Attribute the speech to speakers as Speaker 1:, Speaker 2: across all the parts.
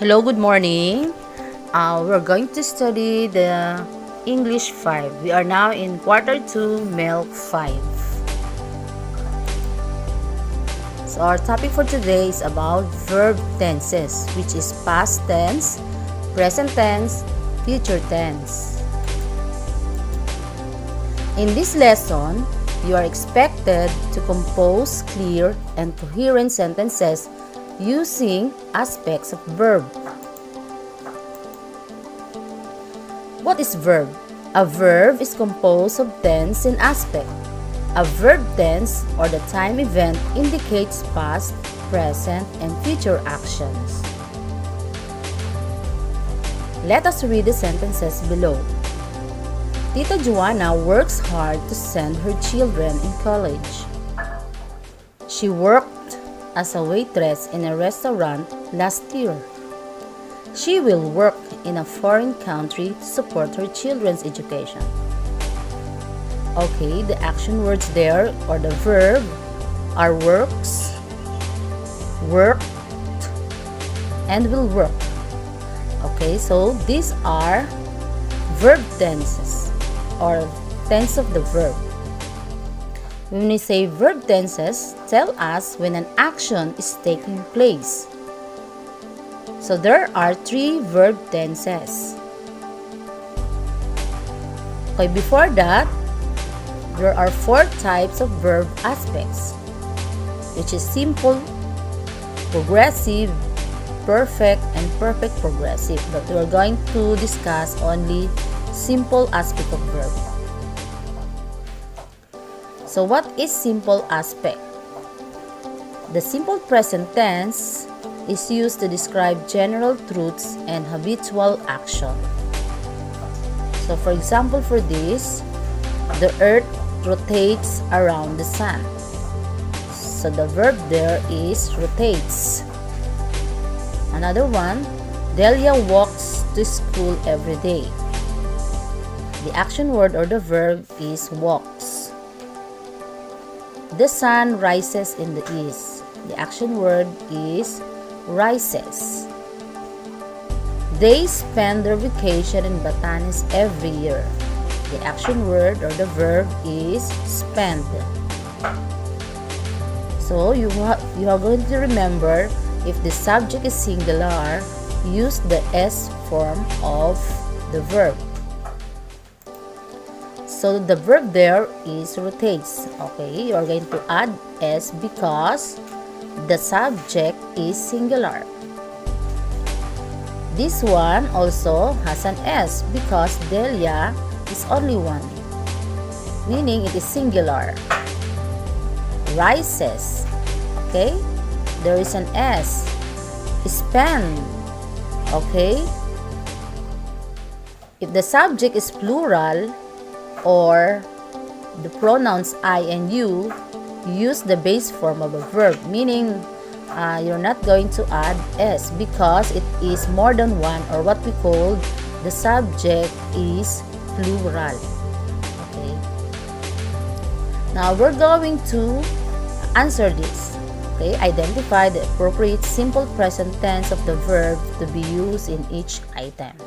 Speaker 1: Hello, good morning. We're going to study the English 5. We are now in quarter 2, Milk 5. So our topic for today is about verb tenses, which is past tense, present tense, future tense. In this lesson, you are expected to compose clear and coherent sentences using aspects of verb. What is verb? A verb is composed of tense and aspect. A verb tense or the time event indicates past, present, and future actions. Let us read the sentences below. Tita Joanna works hard to send her children in college. She worked as a waitress in a restaurant last year. She will work in a foreign country to support her children's education. Okay, the action words there or the verb are works, worked, and will work. Okay, so these are verb tenses or tense of the verb. When we say verb tenses, tell us when an action is taking place. So there are 3 verb tenses. Okay, before that, there are 4 types of verb aspects, which is simple, progressive, perfect, and perfect progressive. But we are going to discuss only simple aspect of verb. So what is simple aspect? The simple present tense is used to describe general truths and habitual action. So for example for this, the earth rotates around the sun. So the verb there is rotates. Another one, Delia walks to school every day. The action word or the verb is walks. The sun rises in the east. The action word is rises. They spend their vacation in Batanes every year. The action word or the verb is spend. So you are going to remember, if the subject is singular, use the S form of the verb. So the verb there is rotates. Okay, you are going to add S because the subject is singular. This one also has an S because Delia is only one, meaning it is singular. Rises. Okay, there is an S. Spend. Okay, if the subject is plural or the pronouns I and you, use the base form of a verb, meaning you're not going to add S because it is more than one, or what we call the subject is plural. Okay. Now we're going to answer this. Okay, identify the appropriate simple present tense of the verb to be used in each item.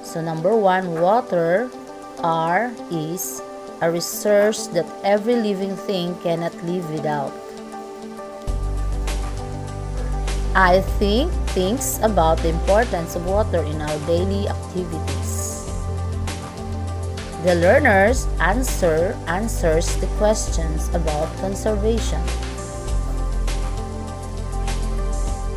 Speaker 1: So number 1, water is a resource that every living thing cannot live without. I thinks about the importance of water in our daily activities. The learner's answers the questions about conservation.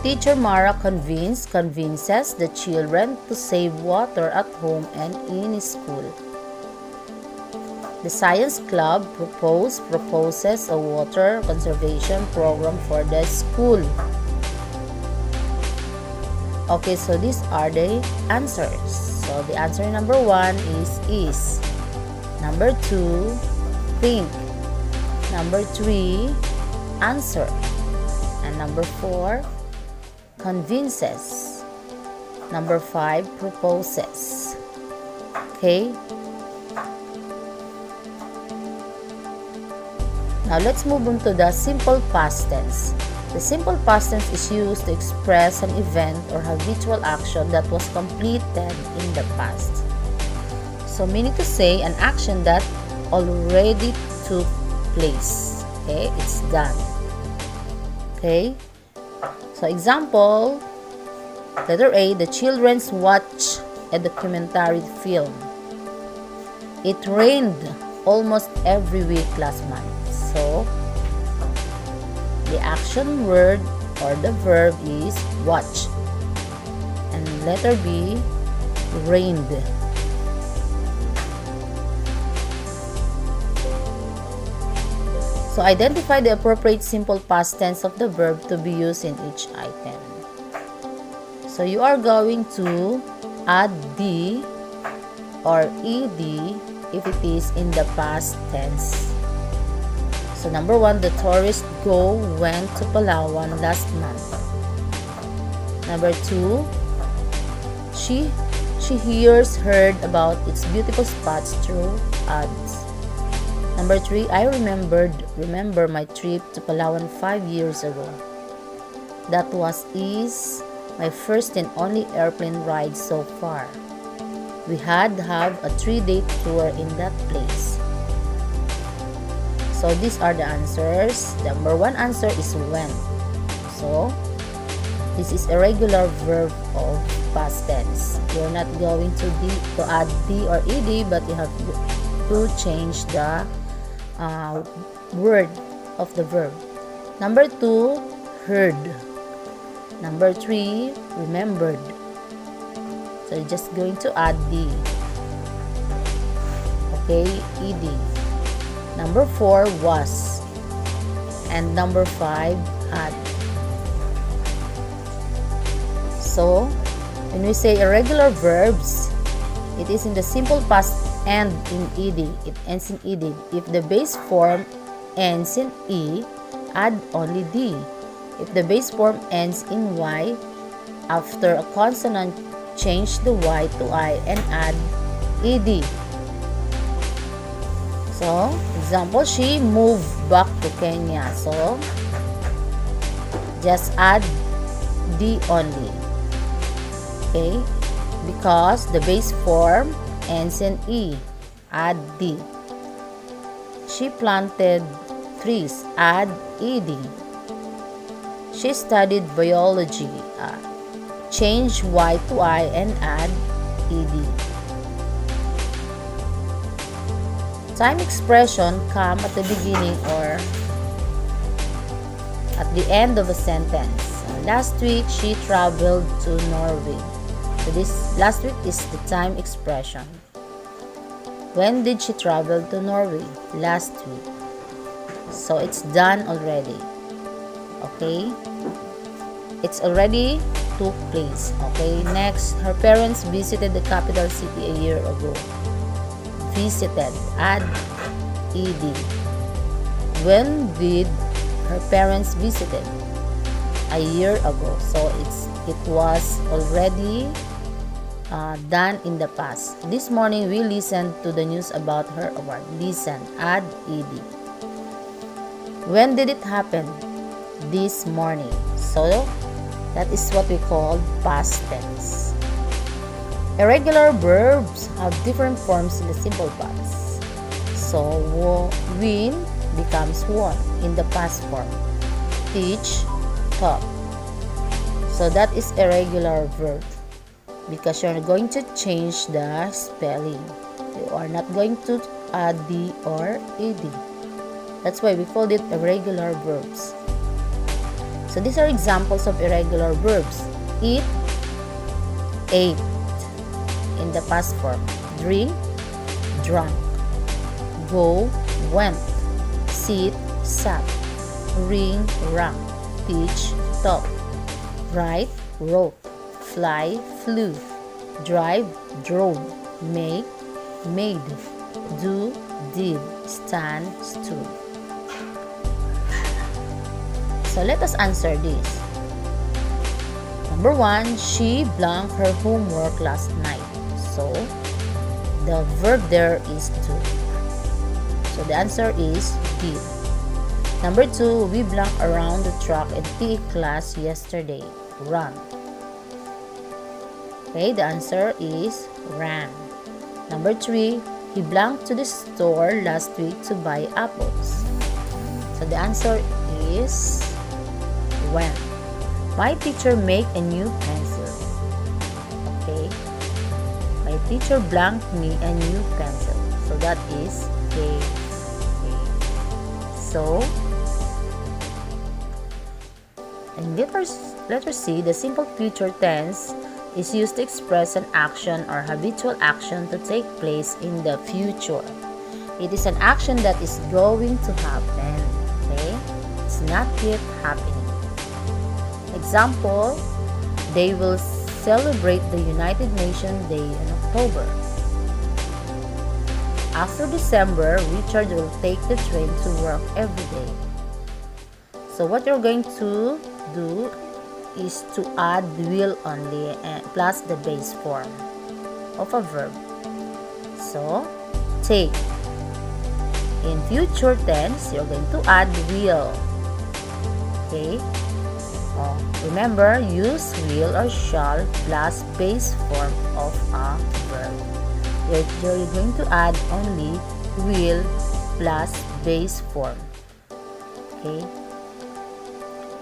Speaker 1: Teacher Mara convinces the children to save water at home and in school. The Science Club proposes a water conservation program for the school. Okay, so these are the answers. So the answer number 1 is. Number 2, think. Number 3, answer. And number 4, convinces. Number 5, proposes. Okay? Now let's move on to the simple past tense. The simple past tense is used to express an event or habitual action that was completed in the past. So meaning to say an action that already took place. Okay, it's done. Okay, so example, letter A, the children watch a documentary film. It rained almost every week last month. So the action word or the verb is watch. And letter B, rained. So identify the appropriate simple past tense of the verb to be used in each item. So you are going to add D or ED if it is in the past tense. So number 1, the tourists went to Palawan last month. Number 2, she heard about its beautiful spots through ads. Number 3, I remember my trip to Palawan 5 years ago. That is my first and only airplane ride so far. We had to have a 3-day tour in that place. So these are the answers. The number 1 answer is went. So this is a regular verb of past tense. You're not going to add D or ED, but you have to change the word of the verb. Number 2, heard. Number 3, remembered. So you're just going to add D. Okay, ED. Number 4, was. And number 5, had. So when we say irregular verbs, it is in the simple past and in ed. It ends in ed. If the base form ends in e, add only d. If the base form ends in y, after a consonant, change the y to I and add ed. So, example, she moved back to Kenya. So, just add d only. Okay? Because the base form ends in e, add d. She planted trees, add ed. She studied biology, change y to I and add ed. Time expression come at the beginning or at the end of a sentence. Last week, she traveled to Norway. So this last week is the time expression. When did she travel to Norway? Last week. So it's done already. Okay? It's already took place. Okay? Next, her parents visited the capital city a year ago. Visited, add ed. When did her parents visited? A year ago. So it was already done in the past. This morning we listened to the news about her award. Listen, add ed. When did it happen? This morning. So that is what we call past tense. Irregular verbs have different forms in the simple past. So win becomes won in the past form. Teach, taught. So that is irregular verb because you're going to change the spelling. You are not going to add d or ed. That's why we called it irregular verbs. So these are examples of irregular verbs. Eat, ate in the past form. Drink, drunk. Go, went. Sit, sat. Ring, rang. Teach, taught. Write, wrote. Fly, flew. Drive, drove. Make, made. Do, did. Stand, stood. So let us answer this. Number 1, she blanked her homework last night. So the verb there is do. So the answer is did. Number 2, we blank around the track in PE class yesterday. Run. Okay, the answer is ran. Number 3, he blanked to the store last week to buy apples. So the answer is went. My teacher made a new pencil. Okay, my teacher blanked me a new pencil. So that is gave. Okay. So in letter C, the simple future tense is used to express an action or habitual action to take place in the future. It is an action that is going to happen. Okay? It's not yet happening. Example, they will celebrate the United Nations Day in October. After December, Richard will take the train to work every day. So what you're going to do is to add will only plus the base form of a verb. So, take. In future tense, you're going to add will. Okay? Remember, use will or shall plus base form of a verb. You're going to add only will plus base form. Okay?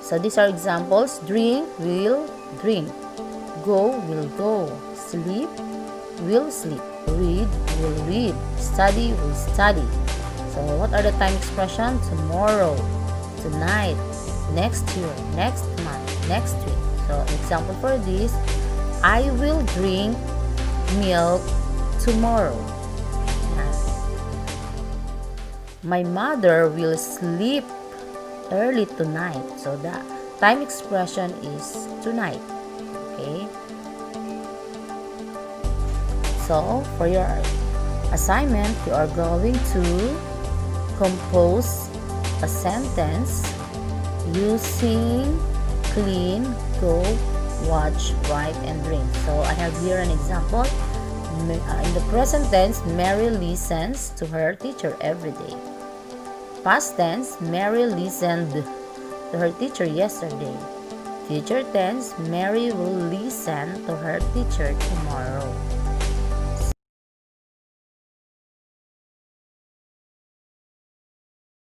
Speaker 1: So these are examples. Drink, will drink. Go, will go. Sleep, will sleep. Read, will read. Study, will study. So what are the time expression? Tomorrow, tonight, next year, next month, next week. So example for this, I will drink milk tomorrow. My mother will sleep early tonight. So the time expression is tonight. Okay. So for your assignment, you are going to compose a sentence using clean, go, watch, write, and drink. So I have here an example. In the present tense, Mary listens to her teacher every day. Past tense, Mary listened to her teacher yesterday. Future tense, Mary will listen to her teacher tomorrow.